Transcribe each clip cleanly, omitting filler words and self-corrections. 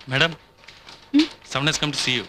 Madam, someone has come to see you.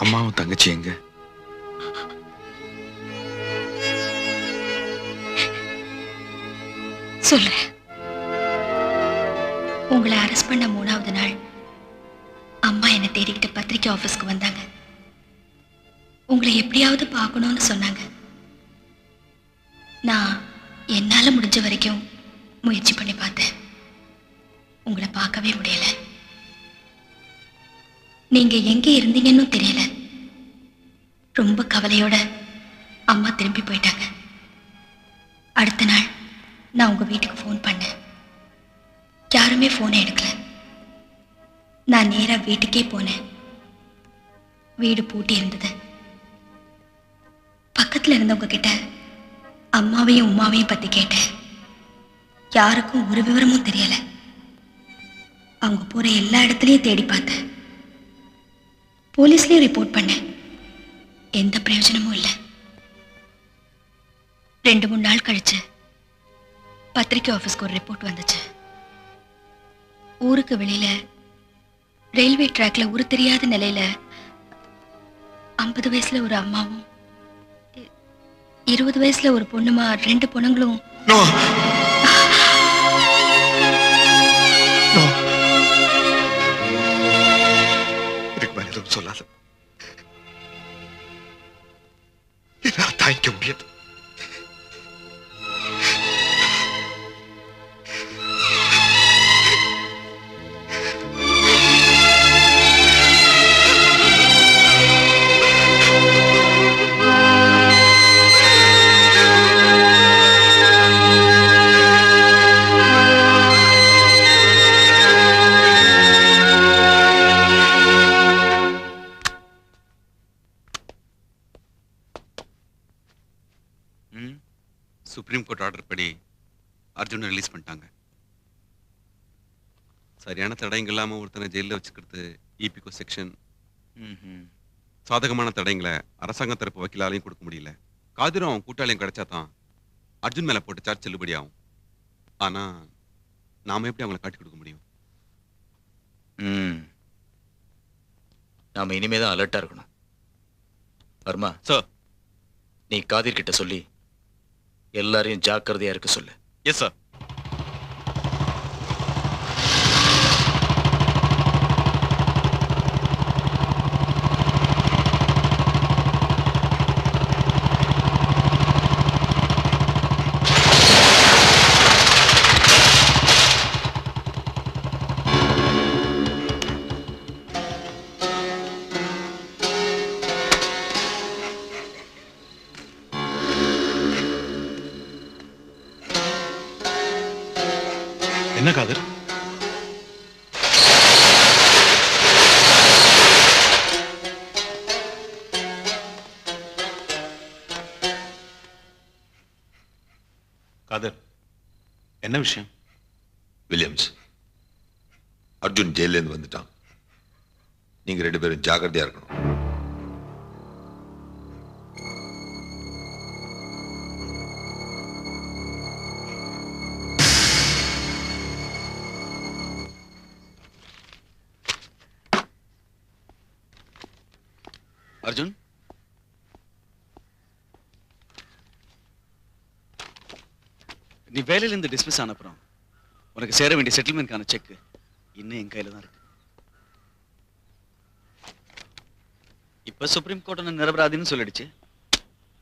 அம்மாவும் தங்கச்சி எங்க? சொல்றேன். உங்களை அரெஸ்ட் பண்ண 3வது நாள் அம்மா என்னை தேடிக்கிட்டு பத்திரிக்கை ஆபீஸ்க்கு வந்தாங்க. உங்களை எப்படியாவது பார்க்கணும்னு சொன்னாங்க. நான் என்னால முடிஞ்ச வரைக்கும் முயற்சி பண்ணி பார்த்தேன். உங்களை பார்க்கவே முடியல. நீங்க எங்க இருந்தீங்கன்னு தெரியல. ரொம்ப கவலையோட அம்மா திரும்பி போயிட்டாங்க. அடுத்த நாள் நான் உங்க வீட்டுக்கு ஃபோன் பண்ணேன். யாருமே ஃபோனை எடுக்கல. நான் நேரா வீட்டுக்கே போனேன். வீடு பூட்டி இருந்தது. பக்கத்துல இருந்தவங்க கிட்ட அம்மாவையும் உமாவையும் பத்தி கேட்டேன். யாருக்கும் ஒரு விவரமும் தெரியல. அவங்க போற எல்லா இடத்துலயும் தேடி பார்த்தேன். போலீஸ்லயும் ரிப்போர்ட் பண்ணேன். எந்த பிரயோஜனமும் இல்லை. 2-3 நாள் கழிச்சு பத்திரிக்கை ஆபீஸ்க்கு ஒரு ரிப்போர்ட் வந்துச்சு. ஊருக்கு வெளியில ரயில்வே ட்ராக்ல ஊரு தெரியாத நிலையில 50 வயசுல ஒரு அம்மாவும் 20 வயசுல ஒரு பொண்ணுமா 2 பொண்ணுங்களும் சொல்லாத. தாங்கிக்க முடியாது. சுப்ரீம் கோர்ட் ஆர்டர் படி அர்ஜுனை ரிலீஸ் பண்ணிட்டாங்க. சரியான தடயங்கள் இல்லாம ஒருத்தனை ஜெயிலில் வச்சுக்கிறது இபிகோ செக்ஷன். சாதகமான தடயங்களை அரசாங்க தரப்பு வக்கீலாலையும் கொடுக்க முடியல. காதிரும் அவன் கூட்டாளியும் கிடைச்சா தான் அர்ஜுன் மேல போட்டு சார்ஜ் செல்லுபடி ஆகும். ஆனா நாம எப்படி அவங்களை காட்டி கொடுக்க முடியும்? நாம இனிமேதான் அலர்ட்டா இருக்கணும். வர்மா சார், நீ காதிர் கிட்ட சொல்லி எல்லாரையும் ஜாக்கிரதையா இருக்க சொல்லு. Yes sir. என்ன காதர்? காதர், என்ன விஷயம்? வில்லியம்ஸ், அர்ஜுன் ஜெயில இருந்து வந்துட்டான். நீங்க 2 பேரும் ஜாக்கிரதையா இருக்கணும். அர்ஜுன், நீ வேலையில இருந்து டிஸ்மிஸ் ஆன அப்புறம் உனக்கு சேர வேண்டிய செட்டில்மெண்ட்கான செக் இன்னும் என் கையில தான் இருக்கு. இப்ப சுப்ரீம் கோர்ட் நிரபராதின்னு சொல்லிடுச்சு.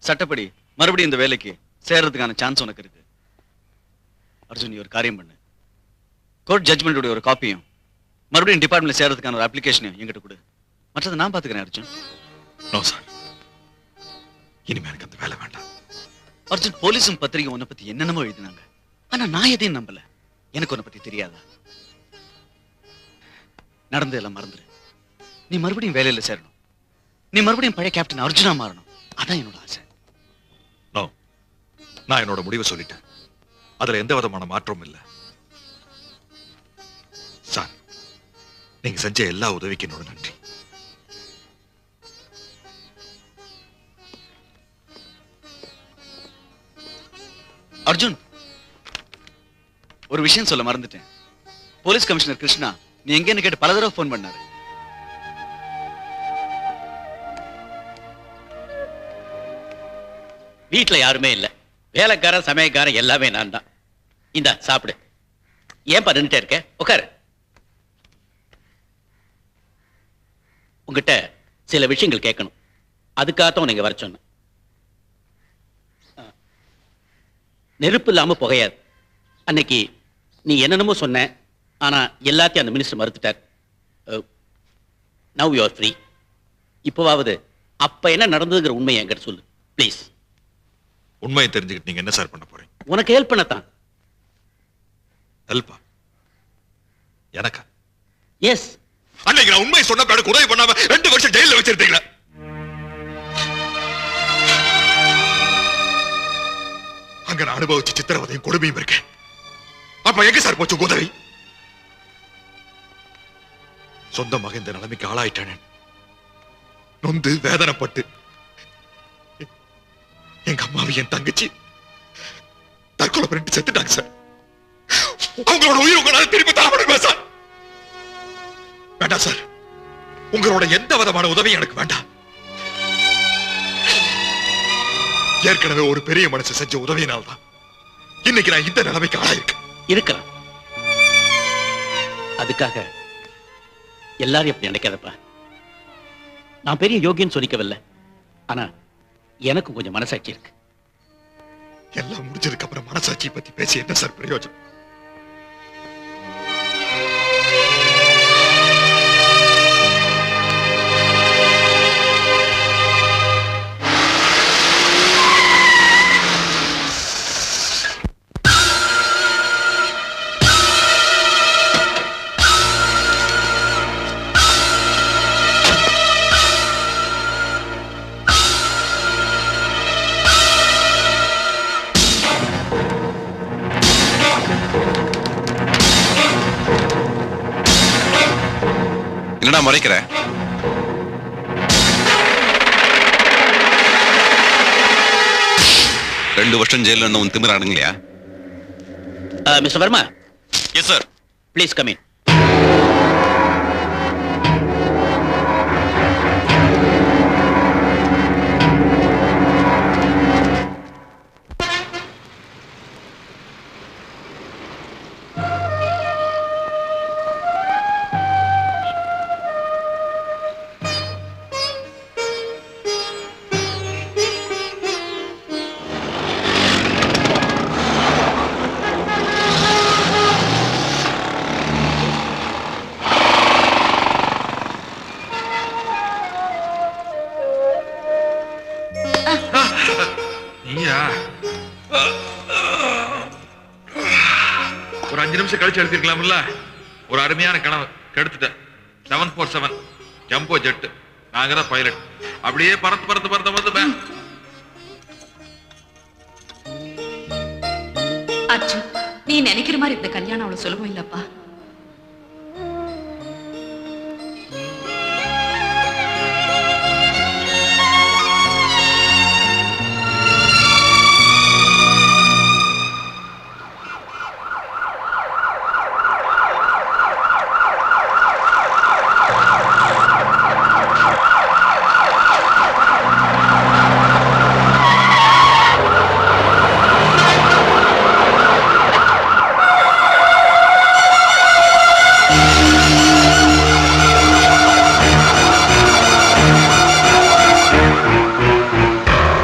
சட்டப்படி மறுபடியும் இந்த வேலைக்கு சேர்றதுக்கான சான்ஸ் உனக்கு இருக்கு. அர்ஜுன், நீ ஒரு காரியம் பண்ணு. கோர்ட் ஜட்ஜ்மெண்டோட ஒரு காப்பியும் மறுபடியும் டிபார்ட்மெண்ட்ல சேர்றதுக்கான ஒரு அப்ளிகேஷனையும் என்கிட்ட கொடு. மற்றதை நான் பாத்துக்கிறேன் அர்ஜுன். நோ சார், இனிமே எனக்கு அந்த வேலை வேண்டாம். அர்ஜுன், போலீஸும் பத்திரிகை உன்னை பத்தி என்னென்னமோ எழுதினாங்க. ஆனா நான் எதையும் நம்பல. எனக்கு உன்னை பத்தி தெரியாதா? நடந்ததெல்லாம் மறந்துரு. நீ மறுபடியும் வேலையில சேரணும். நீ மறுபடியும் பழைய கேப்டன் அர்ஜுனா மாறணும். அதான் என்னோட ஆசை. நோ, நான் என்னோட முடிவை சொல்லிட்டேன். அதுல எந்த விதமான மாற்றமும் இல்லை. சார், நீங்க செஞ்ச எல்லா உதவிக்கு என்னோட நன்றி. அர்ஜுன், ஒரு விஷயம் சொல்ல மறந்துட்டேன். போலீஸ் கமிஷனர் கிருஷ்ணா நீ எங்கன்னு கேட்டு பல தடவை போன் பண்ணாரு. வீட்டுல யாருமே இல்ல. வேலைக்காரன் சமயக்காரன் எல்லாமே நான் தான். இந்தா சாப்பிடு. ஏன்பா நின்றுட்டே இருக்க? உட்காரு. உங்ககிட்ட சில விஷயங்கள் கேட்கணும். அதுக்காகத்தான் நீங்க வர சொன்ன. நெருப்பு இல்லாம புகையாது. அன்னைக்கு நீ என்னென்னமோ சொன்ன, ஆனா எல்லாத்தையும் அந்த மினிஸ்டர் மறுத்துட்டார். Now you are free. இப்போவாவது அப்ப என்ன நடந்ததுங்கிற உண்மையை என்கிட்ட சொல்லு ப்ளீஸ். உண்மையை தெரிஞ்சுக்கிட்டு நீங்க என்ன சார் பண்ண போறீங்க? உனக்கு ஹெல்ப் பண்ணத்தான். ஹெல்ப்பா? எனக்கா? எஸ். அன்னைக்கு நான் உண்மை சொன்ன எனக்கு உதவி பண்ணாம 2 வருஷம் ஜெயில வச்சிருந்தீங்களா? அங்க நான் அனுபவிச்ச சித்திரவதையும் கொடுமையும் இருக்கேன். அப்ப எங்க சார் போச்சு உதவி? சொந்த மகன் இந்த நிலைமைக்கு ஆளாயிட்டானே, நொந்து வேதனைப்பட்டு எங்க அம்மாவை என் தங்கச்சி தற்கொலை பண்ணிட்டு செத்துட்டாங்க சார். அவங்களோட உயிர் உங்களால திருப்பி தர முடியுமா சார்? வேண்டாம் சார், உங்களோட எந்த விதமான உதவியும் எனக்கு வேண்டாம். ஏற்கனவே ஒரு பெரிய மனசு செஞ்ச உதவியினால்தான் இன்னைக்கு நான் இந்த நிலைமைக்கு ஆளாயிருக்கேன். இருக்கலாம். அதுக்காக எல்லாரும் எப்படி நினைக்காதப்பா. நான் பெரிய யோகியன்னு சொல்லிக்கவில்லை. ஆனா எனக்கு கொஞ்சம் மனசாட்சி இருக்கு. எல்லாம் முடிஞ்சதுக்கு அப்புறம் மனசாட்சியை பத்தி பேசி என்ன சார் பிரயோஜனம்? என்னடா மறைக்கிற? ரெண்டு வருஷம் ஜெயில இருந்த உன் திமிரானுங்களையா? Mister Varma. Yes sir. Please come in. ஒரு 5 நிமிஷம் கழிச்சு எடுத்திருக்கலாம்ல. ஒரு அருமையான கனவு கெடுத்துட்டேன். 747 ஜம்போ ஜெட். நாங்க தான் பைலட். அப்படியே பறந்து வந்து அர்ஜுன், நீ நினைக்கிற மாதிரி இந்த கல்யாணம் அவ்வளவு சுலபம் இல்லப்பா.